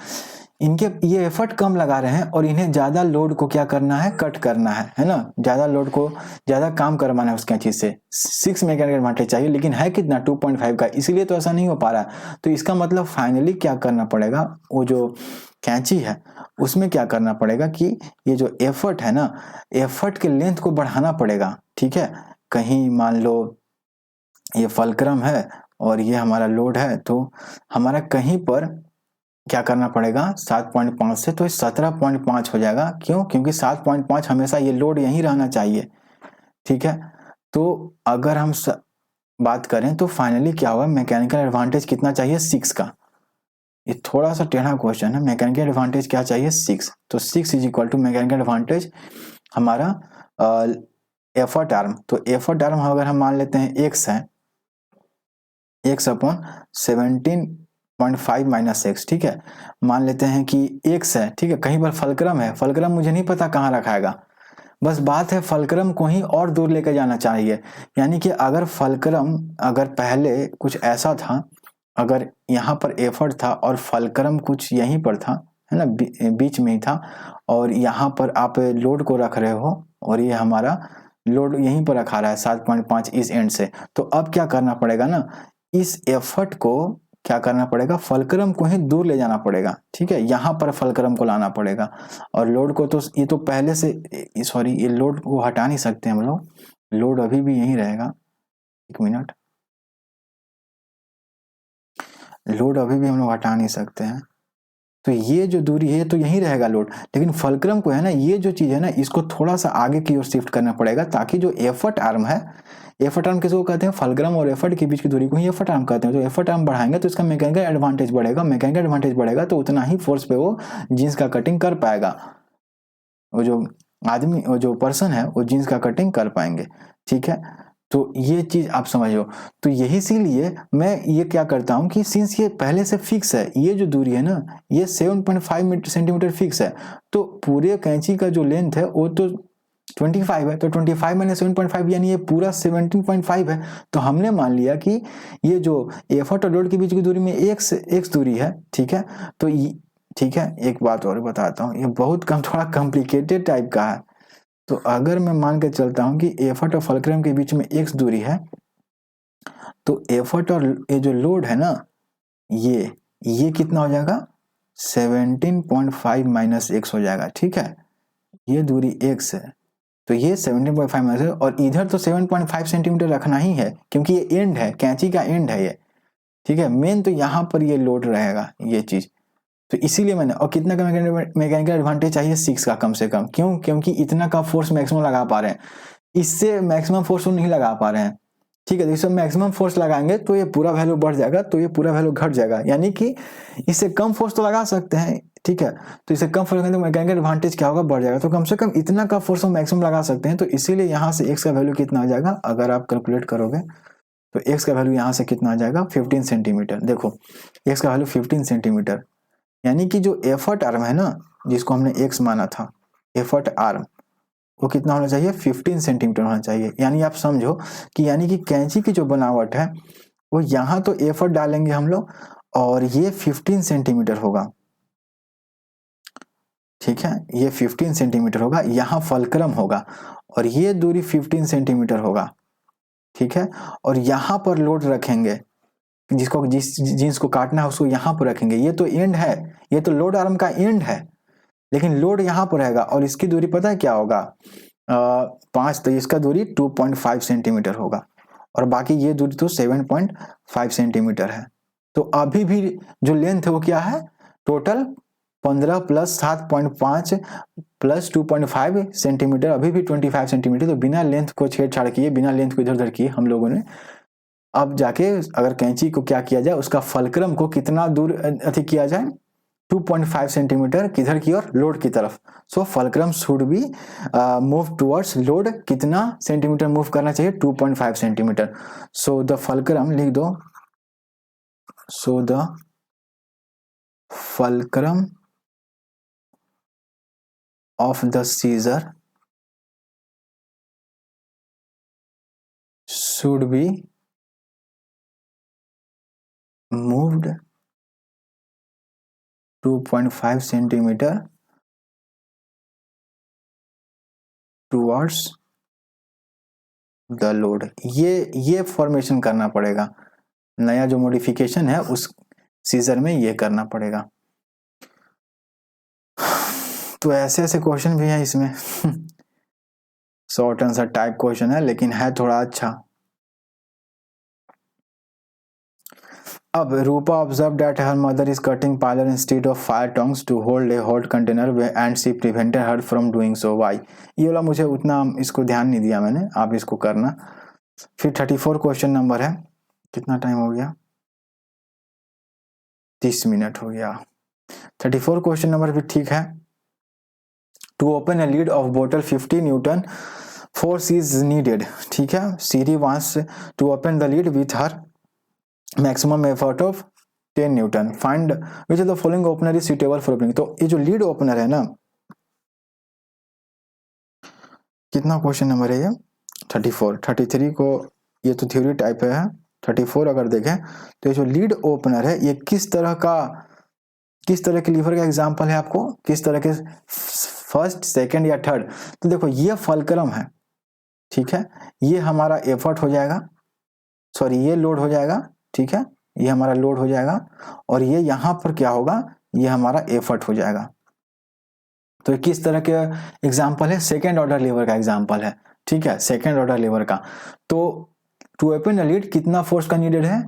इनके ये एफर्ट कम लगा रहे हैं और इन्हें ज्यादा लोड को क्या करना है, कट करना है ना, ज्यादा लोड को ज्यादा काम करवाना है उसके चीज से। 6 मैकेनिकल एडवांटेज चाहिए, लेकिन है कितना 2.5 का, इसीलिए तो ऐसा नहीं हो पा रहा है। तो इसका मतलब फाइनली क्या करना पड़ेगा, वो जो कैंची है उसमें क्या करना पड़ेगा कि ये जो एफर्ट है ना, एफर्ट के लेंथ को बढ़ाना पड़ेगा। ठीक है, कहीं मान लो ये फलक्रम है और ये हमारा लोड है, तो हमारा कहीं पर क्या करना पड़ेगा 7.5 से तो 17.5 हो जाएगा। क्यों? क्योंकि 7.5 हमेशा ये लोड यहीं रहना चाहिए। ठीक है, तो अगर हम बात करें तो फाइनली क्या होगा, मैकेनिकल एडवांटेज कितना चाहिए 6 का। ये थोड़ा सा टेढ़ा क्वेश्चन है। मैकेनिकल एडवांटेज क्या चाहिए 6, तो 6 is equal to mechanical advantage हमारा एफर्ट आर्म। तो एफर्ट आर्म अगर हम मान लेते हैं x है, x अपॉन 17.5 माइनस एक्स। ठीक है, मान लेते हैं कि x है। ठीक है, कहीं पर फलक्रम है, फलक्रम मुझे नहीं पता कहाँ रखाएगा, बस बात है फलक्रम को ही और दूर लेकर जाना चाहिए। यानी कि अगर फलक्रम अगर पहले कुछ ऐसा था, अगर यहाँ पर एफर्ट था और फलक्रम कुछ यहीं पर था, है ना, बीच में ही था, और यहाँ पर आप लोड को रख रहे हो और ये हमारा लोड यहीं पर रखा रहा है 7.5 इस एंड से, तो अब क्या करना पड़ेगा ना, इस एफर्ट को क्या करना पड़ेगा, फलक्रम को ही दूर ले जाना पड़ेगा। ठीक है, यहाँ पर फलक्रम को लाना पड़ेगा, और लोड को तो ये तो पहले से, सॉरी ये लोड को हटा नहीं सकते हम लोग, लोड अभी भी यहीं रहेगा। एक मिनट, लोड अभी भी हम लोग हटा नहीं सकते हैं, तो ये जो दूरी है तो यहीं रहेगा लोड, लेकिन फलक्रम को है ना, ये जो चीज है ना, इसको थोड़ा सा आगे की ओर शिफ्ट करना पड़ेगा, ताकि जो एफर्ट आर्म है, एफर्ट आर्म किसको कहते हैं, फलक्रम और एफर्ट के बीच की दूरी को ही एफर्ट आर्म कहते हैं। तो एफर्ट आर्म बढ़ाएंगे तो इसका मैकेनिकल एडवांटेज बढ़ेगा, मैकेनिकल एडवांटेज बढ़ेगा तो उतना ही फोर्स पे वो जीन्स का कटिंग कर पाएगा, वो जो आदमी, वो जो पर्सन है वो जीन्स का कटिंग कर पाएंगे। ठीक है, तो ये चीज आप समझो। तो यही इसीलिए मैं ये क्या करता हूं कि सिंस ये पहले से फिक्स है, ये जो दूरी है ना, ये 7.5 सेंटीमीटर फिक्स है, तो पूरे कैंची का जो लेंथ है वो तो 25 है, तो 25 माइनस 7.5 यानी ये पूरा 17.5 है। तो हमने मान लिया कि ये जो एफर्ट और लोड के बीच की दूरी में एक्स दूरी है। ठीक है, तो ठीक है, एक बात और बताता हूँ, ये बहुत कम थोड़ा कॉम्प्लिकेटेड टाइप का है। तो अगर मैं मान के चलता हूं कि एफर्ट और फलक्रम के बीच में x दूरी है, तो एफर्ट और ये जो लोड है ना, ये कितना हो जाएगा 17.5 माइनस एक्स हो जाएगा। ठीक है, ये दूरी x है, तो ये 17.5 माइनस है, और इधर तो 7.5 सेंटीमीटर रखना ही है क्योंकि ये एंड है, कैंची का एंड है ये। ठीक है, मेन तो यहाँ पर ये लोड रहेगा ये चीज, तो इसीलिए मैंने, और कितना का मैकेनिकल एडवांटेज चाहिए 6 का कम से कम। क्यों? क्योंकि इतना का फोर्स मैक्सिमम लगा पा रहे हैं, इससे मैक्सिमम फोर्स नहीं लगा पा रहे हैं। ठीक है, तो इससे मैक्सिमम फोर्स लगाएंगे तो ये पूरा वैल्यू बढ़ जाएगा, तो ये पूरा वैल्यू घट जाएगा, यानी कि इससे कम फोर्स तो लगा सकते हैं। ठीक है, तो इससे कम फोर्स लगाएंगे तो मैकेनिकल एडवांटेज क्या होगा, बढ़ जाएगा, तो कम से कम इतना का फोर्स हम मैक्सिमम लगा सकते हैं। तो इसीलिए यहाँ से एक्स का वैल्यू कितना आ जाएगा, अगर आप कैलकुलेट करोगे तो एक्स का वैल्यू यहाँ से कितना आ जाएगा 15 सेंटीमीटर। देखो एक्स का वैल्यू 15 सेंटीमीटर, यानी कि जो एफर्ट आर्म है ना, जिसको हमने एक्स माना था, एफर्ट आर्म वो कितना होना चाहिए 15 सेंटीमीटर होना चाहिए। यानी आप समझो कि यानी कि कैंची की जो बनावट है वो यहाँ तो एफर्ट डालेंगे हम लोग, और ये 15 सेंटीमीटर होगा। ठीक है, ये 15 सेंटीमीटर होगा, यहाँ फलक्रम होगा, और ये दूरी 15 सेंटीमीटर होगा। ठीक है, और यहाँ पर लोड रखेंगे, जिसको जिस को काटना है उसको यहाँ पर रखेंगे, ये तो एंड है, ये तो लोड आर्म का एंड है, लेकिन लोड यहाँ पर रहेगा, और इसकी दूरी पता है क्या होगा 5, तो इसका दूरी 2.5 सेंटीमीटर होगा, और बाकी ये दूरी तो 7.5 सेंटीमीटर है। तो अभी भी जो लेंथ है वो क्या है, टोटल 15 प्लस 7.5 प्लस 2.5 सेंटीमीटर, अभी भी 25 सेंटीमीटर। तो बिना लेंथ को छेड़छाड़ किए, बिना लेंथ को इधर उधर किए हम लोगों ने अब जाके अगर कैंची को क्या किया जाए, उसका फलक्रम को कितना दूर अधिक किया जाए 2.5 सेंटीमीटर, किधर की ओर, लोड की तरफ। So fulcrum should be move towards load, कितना सेंटीमीटर मूव करना चाहिए 2.5 सेंटीमीटर। सो द फलक्रम लिख दो, so the fulcrum of the scissor should be moved 2.5 centimeter towards the load. ये फॉर्मेशन करना पड़ेगा, नया जो मॉडिफिकेशन है उस सीजर में ये करना पड़ेगा। तो ऐसे ऐसे क्वेश्चन भी हैं इसमें शॉर्ट आंसर टाइप क्वेश्चन है लेकिन है थोड़ा अच्छा। अब Rupa observe that her mother is cutting parlour instead of fire tongs to hold a hot container and she prevented her from doing so why. ये वाला मुझे उतना इसको ध्यान नहीं दिया मैंने, आप इसको करना। फिर 34 क्वेश्चन नंबर है, कितना टाइम हो गया, 30 मिनट हो गया। 34 क्वेश्चन नंबर भी ठीक है। To open a lid of बोतल 50 न्यूटन फोर्स इज नीडेड। ठीक है, Siri wants to open the lid with her maximum effort of 10 newton. Find which of the following opener is suitable for opening. तो ये जो lead opener है ना, कितना question number है ये, 34। 33 को ये तो थ्योरी टाइप है। 34 अगर देखें तो ये जो लीड ओपनर है ये किस तरह के लीवर का एग्जांपल है, आपको किस तरह के, फर्स्ट सेकंड या थर्ड। तो देखो ये फलक्रम है, ठीक है, ये हमारा एफर्ट हो जाएगा, सॉरी ये लोड हो जाएगा, ठीक है, ये हमारा लोड हो जाएगा, और ये यहां पर क्या होगा, ये हमारा एफर्ट हो जाएगा। तो किस तरह के एग्जांपल है, सेकेंड ऑर्डर लीवर का एग्जांपल है, ठीक है, सेकेंड ऑर्डर लीवर का। तो टू ओपन अ लीड कितना फोर्स का नीडेड है,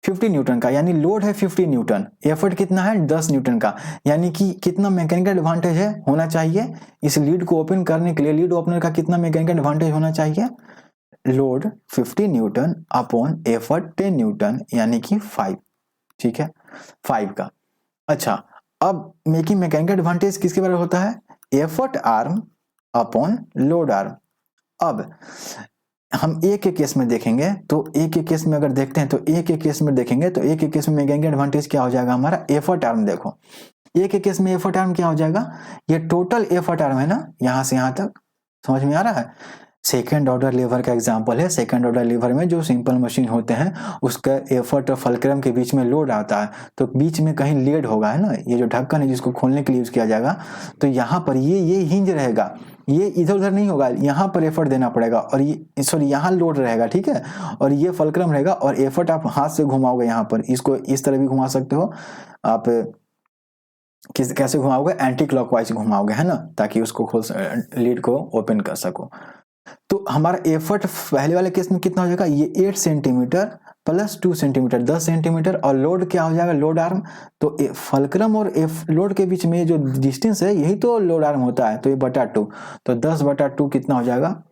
50 न्यूटन का, यानी लोड है 50 न्यूटन, एफर्ट कितना है 10 न्यूटन का, यानी कि कितना मैकेनिकल एडवांटेज है होना चाहिए इस लीड को ओपन करने के लिए, लीड ओपनर का कितना मैकेनिकल एडवांटेज होना चाहिए, load 50 Newton upon effort 10 Newton, यानी कि 5, ठीक है, 5 का। अच्छा, अब मेकिंग मैकेनिकल एडवांटेज किसके बराबर होता है, effort arm upon load arm. अब हम एक एक केस में देखेंगे, तो एक एक केस में अगर देखते हैं तो एक एक केस में देखेंगे तो एक एक केस में मैकेनिकल एडवांटेज क्या हो जाएगा हमारा, एफर्ट आर्म। देखो एक एक केस में एफर्ट आर्म क्या हो जाएगा, ये टोटल एफर्ट आर्म है ना, यहां से यहां तक, समझ में आ रहा है। सेकेंड ऑर्डर लीवर का एग्जांपल है, सेकेंड ऑर्डर लीवर में जो सिंपल मशीन होते हैं उसका एफर्ट और फलक्रम के बीच में लोड आता है, तो बीच में कहीं लीड होगा, है ना, ये जो ढक्कन है जिसको खोलने के लिए यूज किया जाएगा, तो यहाँ पर ये हिंज रहेगा, ये इधर उधर नहीं होगा, यहाँ पर एफर्ट देना पड़ेगा, और ये सॉरी यहाँ लोड रहेगा, ठीक है, और ये फलक्रम रहेगा, और एफर्ट आप हाथ से घुमाओगे, यहाँ पर इसको इस तरह भी घुमा सकते हो आप, कैसे घुमाओगे, एंटी क्लॉकवाइज घुमाओगे, है ना, ताकि उसको खोल लीड को ओपन कर सको। तो हमारा एफर्ट पहले वाले केस में कितना हो जाएगा, ये 8 सेंटीमीटर प्लस 2 सेंटीमीटर 10 सेंटीमीटर, और लोड क्या हो जाएगा, लोड आर्म, तो फलक्रम और लोड के बीच में जो डिस्टेंस है यही तो लोड आर्म होता है, तो ये बटा 2, तो 10/2 कितना हो जाएगा,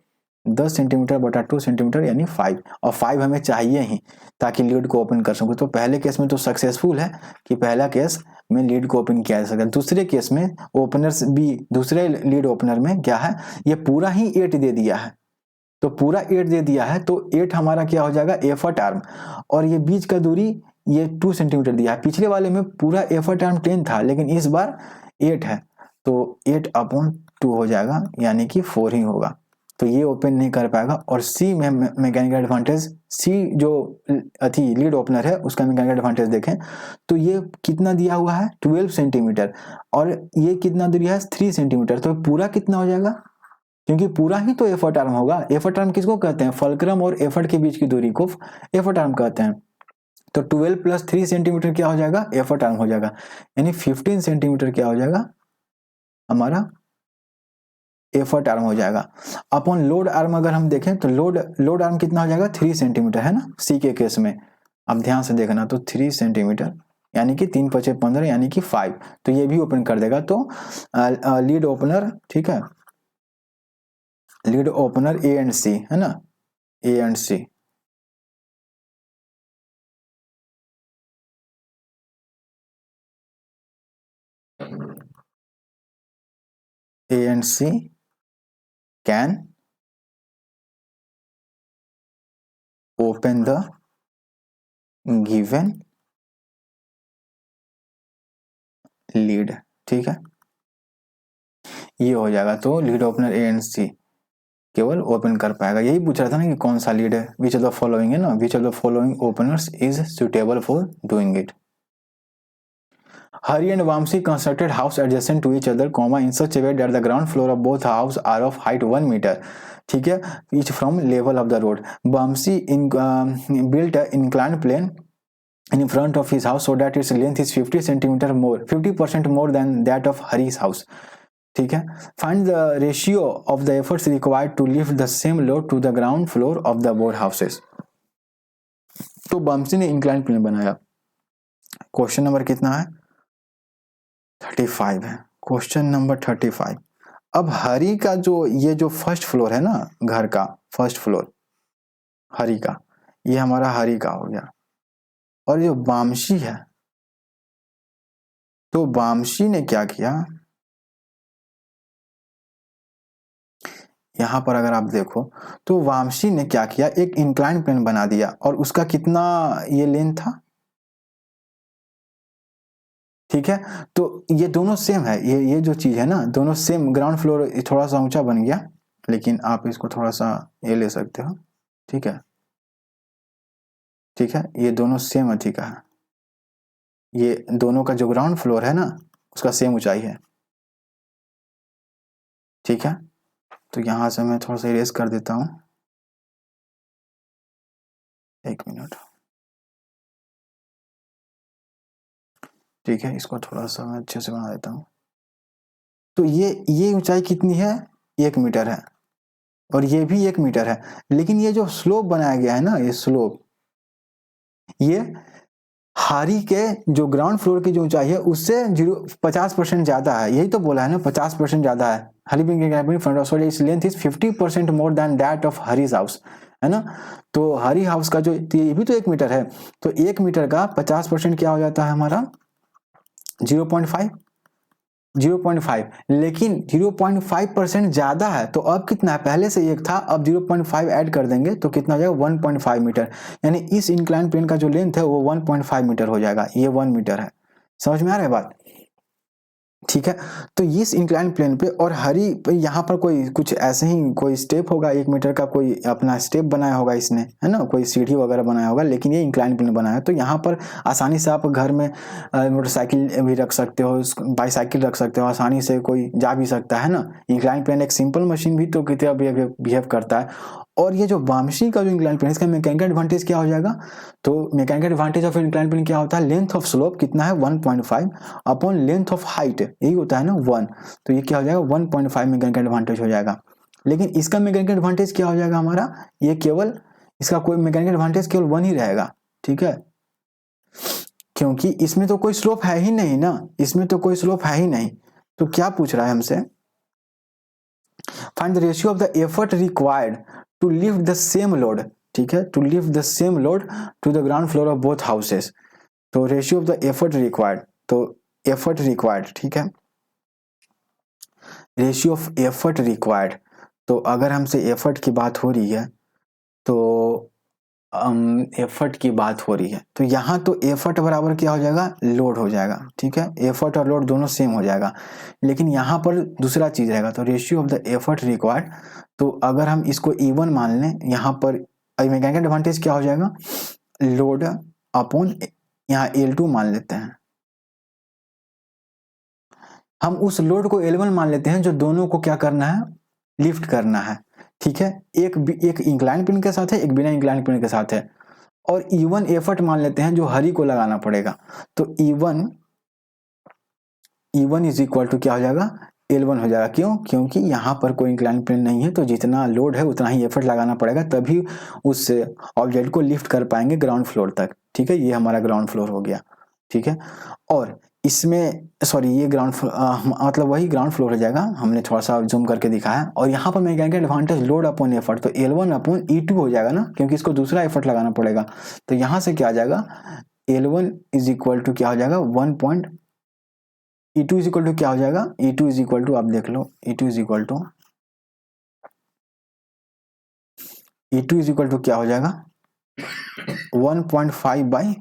10 सेंटीमीटर बटा 2 सेंटीमीटर, यानी 5, और 5 हमें चाहिए ही ताकि लीड को ओपन कर सको। तो पहले केस में तो सक्सेसफुल है कि पहला केस में लीड को ओपन किया जा सकता है। दूसरे केस में ओपनर्स भी, दूसरे लीड ओपनर में क्या है, ये पूरा ही 8 दे दिया है, तो पूरा 8 दे दिया है, तो 8 हमारा क्या हो जाएगा, एफर्ट आर्म, और ये बीच का दूरी ये 2 सेंटीमीटर दिया है। पिछले वाले में पूरा एफर्ट आर्म 10 था, लेकिन इस बार 8 है, तो 8/2 हो जाएगा, यानी कि 4 ही होगा, तो ये ओपन नहीं कर पाएगा। और सी में मैकेनिकल एडवांटेज, सी जो अथी लीड ओपनर है उसका मैकेनिकल एडवांटेज देखें तो ये कितना दिया हुआ है, 12 सेंटीमीटर, और ये कितना दिया है, 3 सेंटीमीटर, तो पूरा कितना हो जाएगा, क्योंकि पूरा ही तो एफर्ट आर्म होगा। एफर्ट आर्म किसको कहते हैं, फलक्रम और एफर्ट के बीच की दूरी को एफर्ट आर्म कहते हैं। तो 12 + 3 सेंटीमीटर क्या हो जाएगा, एफर्ट आर्म हो जाएगा, यानी 15 सेंटीमीटर क्या हो जाएगा हमारा एफर्ट आर्म हो जाएगा। अपॉन लोड आर्म अगर हम देखें तो लोड आर्म कितना हो जाएगा, 3 सेंटीमीटर, है ना, सी के केस में अब ध्यान से देखना, तो 3 सेंटीमीटर, यानी कि 3 × 5 = 15, यानी कि 5, तो ये भी ओपन कर देगा। तो लीड ओपनर, ठीक है, lid opener A and C, है ना, A and C, A and C can open the given lid, ठीक है, ये हो जाएगा। तो lid opener A and C केवल ओपन कर पाएगा। यही पूछ रहा था ना कि कौन सा लीड है, विच ऑफ द फॉलोइंग है ना, विच of the following openers is suitable for doing it. Hari and Vamsi constructed house adjacent to each other, in such a way that the ground floor of both houses are of height 1 meter. ठीक है, each from level of the road. Vamsi built an inclined plane in front of his house so that its length is 50 centimeter more, 50% more than that of Hari's house. ठीक है। Find the ratio of the efforts required to lift the same load to the ground floor of the both houses. तो बम्सी ने incline plane बनाया। Question number कितना है? 35 है। Question number 35। अब हरी का जो ये जो फर्स्ट फ्लोर है ना, घर का फर्स्ट फ्लोर हरी का, ये हमारा हरी का हो गया। और जो वामशी है, तो वामशी ने क्या किया, यहां पर अगर आप देखो तो वामशी ने क्या किया, एक इंक्लाइन प्लेन बना दिया। और उसका कितना ये लेंथ था, ठीक है। तो ये दोनों सेम है, ये जो चीज है ना, दोनों सेम। ग्राउंड फ्लोर थोड़ा सा ऊंचा बन गया, लेकिन आप इसको थोड़ा सा ये ले सकते हो, ठीक है। ठीक है, ये दोनों सेम अधिका है। ये दोनों का जो ग्राउंड फ्लोर है ना, उसका सेम ऊंचाई है, ठीक है। तो यहां से मैं थोड़ा सा इरेज कर देता हूं, एक मिनट, ठीक है। इसको थोड़ा सा मैं अच्छे से बना देता हूं। तो ये ऊंचाई कितनी है, 1 मीटर है, और ये भी 1 मीटर है। लेकिन ये जो स्लोप बनाया गया है ना, ये स्लोप, ये हारी के जो ग्राउंड फ्लोर की जो ऊंचाई है उससे 50% ज्यादा है। यही तो बोला है ना, 50% ज्यादा है। हरी इस length is 50% more than that of Hari's house, है ना। तो हरी हाउस का जो ये भी तो 1 मीटर है, तो 1 मीटर का 50% क्या हो जाता है हमारा, 0.5। 0.5, लेकिन 0.5% ज्यादा है। तो अब कितना है, पहले से एक था, अब 0.5 ऐड कर देंगे तो कितना हो जाएगा, 1.5 मीटर। यानी इस इंक्लाइन प्लेन का जो लेंथ है वो 1.5 मीटर हो जाएगा, ये 1 मीटर है। समझ में आ रहा है बात, ठीक है। तो इस इंक्लाइन प्लेन पे और हरी पे यहाँ पर कोई कुछ ऐसे ही कोई स्टेप होगा, 1 मीटर का कोई अपना स्टेप बनाया होगा इसने, है ना, कोई सीढ़ी वगैरह बनाया होगा। लेकिन ये इंक्लाइन प्लेन बनाया है, तो यहाँ पर आसानी से आप घर में मोटरसाइकिल भी रख सकते हो, बाईसाइकिल रख सकते हो, आसानी से कोई जा भी सकता है ना। इंक्लाइन प्लेन एक सिंपल मशीन भी तो कितना बिहेव करता है। और ये जो वामशी का जो इंक्लाइन प्लेन, इसका मैकेनिकल एडवांटेज क्या हो जाएगा, तो mechanical advantage of incline plane क्या होता है, लेंथ ऑफ स्लोप कितना है, 1.5 अपॉन लेंथ ऑफ हाइट, यही होता है ना 1। तो ये क्या हो जाएगा, 1.5 मैकेनिकल एडवांटेज हो जाएगा। लेकिन इसका मैकेनिकल एडवांटेज क्या हो जाएगा हमारा, ये केवल, इसका कोई मैकेनिकल एडवांटेज केवल 1 ही रहेगा, ठीक है। क्योंकि इसमें तो कोई स्लोप है ही नहीं ना, इसमें तो कोई स्लोप है ही नहीं। तो क्या पूछ रहा है हमसे, find the ratio of the effort required to lift the same load, ठीक है, to lift the same load to the ground floor of both houses. तो ratio of the effort required, तो एफर्ट रिक्वायर्ड, ठीक है, ratio of effort required. तो अगर हमसे effort की बात हो रही है, तो एफर्ट की बात हो रही है, तो यहाँ तो एफर्ट बराबर क्या हो जाएगा, लोड हो जाएगा, ठीक है। एफर्ट और लोड दोनों सेम हो जाएगा। लेकिन यहाँ पर दूसरा चीज रहेगा, तो ratio of the effort required. तो अगर हम इसको इवन मान लें, यहाँ पर मैकेनिकल एडवांटेज क्या हो जाएगा, लोड अपॉन, यहाँ L2 मान लेते हैं। हम उस लोड को L1 मान लेते हैं जो दोनों को क्या करना है, लिफ्ट करना है, ठीक है। एक इंक्लाइन प्लेन के साथ है, एक बिना इंक्लाइन प्लेन के साथ है। और E1 एफर्ट मान लेते हैं जो हरी को लगाना पड़ेगा। तो E1 इज इक्वल टू क्या हो जाएगा, L1 हो जाएगा। क्यों, क्योंकि यहाँ पर कोई इंक्लाइन प्लेन नहीं है, तो जितना लोड है उतना ही एफर्ट लगाना पड़ेगा, तभी उस ऑब्जेक्ट को लिफ्ट कर पाएंगे ग्राउंड फ्लोर तक, ठीक है। ये हमारा ग्राउंड फ्लोर हो गया, ठीक है। और इसमें सॉरी, ये ग्राउंड मतलब वही ग्राउंड फ्लोर हो जाएगा, हमने थोड़ा सा जूम करके दिखाया। और यहाँ पर mechanical advantage load upon effort, तो L1 अपॉन E2 हो जाएगा ना, क्योंकि इसको दूसरा एफर्ट लगाना पड़ेगा। तो यहाँ से क्या आ जाएगा, L1 इज इक्वल टू क्या हो जाएगा, E2 इज इक्वल टू क्या हो जाएगा, E2 इज इक्वल टू, आप देख लो, E2 इज इक्वल टू क्या हो जाएगा, 1.5 बाई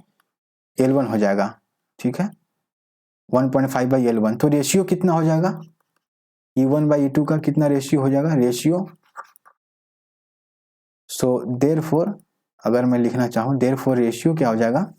L1 हो जाएगा, ठीक है। 1.5 बाई L1, तो रेशियो कितना हो जाएगा, E1 बाई E2 का कितना रेशियो हो जाएगा, रेशियो। सो देयरफॉर, अगर मैं लिखना चाहूं, देयरफॉर रेशियो क्या हो जाएगा,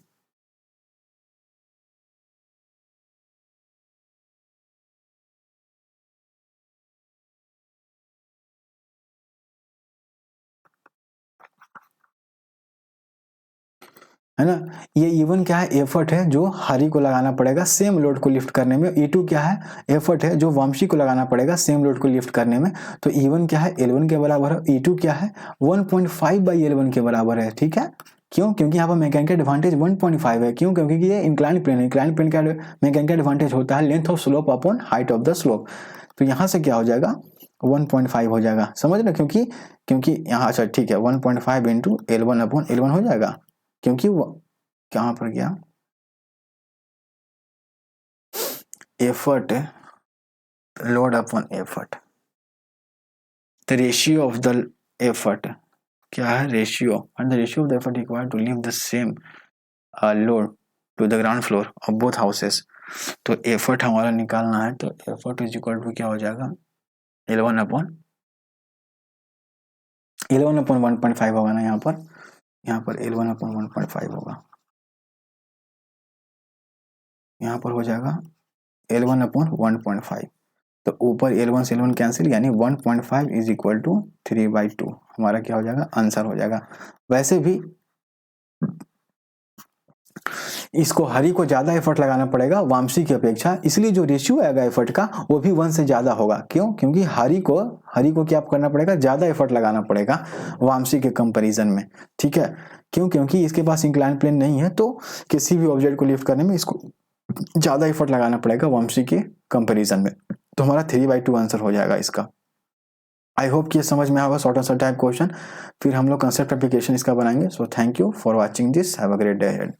है ना। ये E1 क्या है, एफर्ट है जो हरी को लगाना पड़ेगा सेम लोड को लिफ्ट करने में। E2 क्या है, एफर्ट है जो वंशी को लगाना पड़ेगा सेम लोड को लिफ्ट करने में। तो E1 क्या है, L1 के बराबर है। E2 क्या है, 1.5/L1 के बराबर है। ठीक है, क्यों, क्योंकि यहाँ पर मैकेनिकल एडवांटेज 1.5 है। क्यों, क्योंकि ये इंक्लाइन प्लेन है। इंक्लाइन प्लेन का मैकेनिकल एडवांटेज होता है length of slope upon height of the slope. तो यहाँ से क्या हो जाएगा, 1.5 हो जाएगा, समझ ना। क्योंकि यहाँ, अच्छा ठीक है, 1.5 इंटू L1 अपॉन L1 हो जाएगा, क्योंकि वो कहाँ पर गया, effort load upon effort, the ratio of the effort क्या है, ratio, and the ratio of the effort required to lift the same load to the ground floor of both houses. तो एफर्ट हमारा निकालना है, तो एफर्ट इज इक्वल टू क्या हो जाएगा, L1 अपॉन 1.5 होगा ना। यहाँ पर L1 अपॉन 1.5 होगा, यहाँ पर हो जाएगा L1 अपॉन 1.5। तो ऊपर L1 से L1 कैंसिल, यानी 1.5 इज इक्वल टू 3/2 हमारा क्या हो जाएगा, आंसर हो जाएगा। वैसे भी इसको हरी को ज्यादा एफर्ट लगाना पड़ेगा वामसी की अपेक्षा, इसलिए जो रेशियो आएगा एफर्ट का वो भी 1 से ज्यादा होगा। क्यों, क्योंकि हरी को क्या करना पड़ेगा, ज्यादा एफर्ट लगाना पड़ेगा वामसी के कंपैरिजन में। ठीक है, क्यों, क्योंकि इसके पास इंक्लाइन प्लेन नहीं है, तो किसी भी ऑब्जेक्ट को लिफ्ट करने में इसको ज्यादा एफर्ट लगाना पड़ेगा वामसी के कंपैरिजन में। तो हमारा 3/2 आंसर हो जाएगा इसका। आई होप कि ये समझ में आएगा शॉर्ट आंसर टाइप क्वेश्चन। फिर हम लोग कंसेप्ट एप्लीकेशन इसका बनाएंगे। So thank you for watching this, have a great day ahead.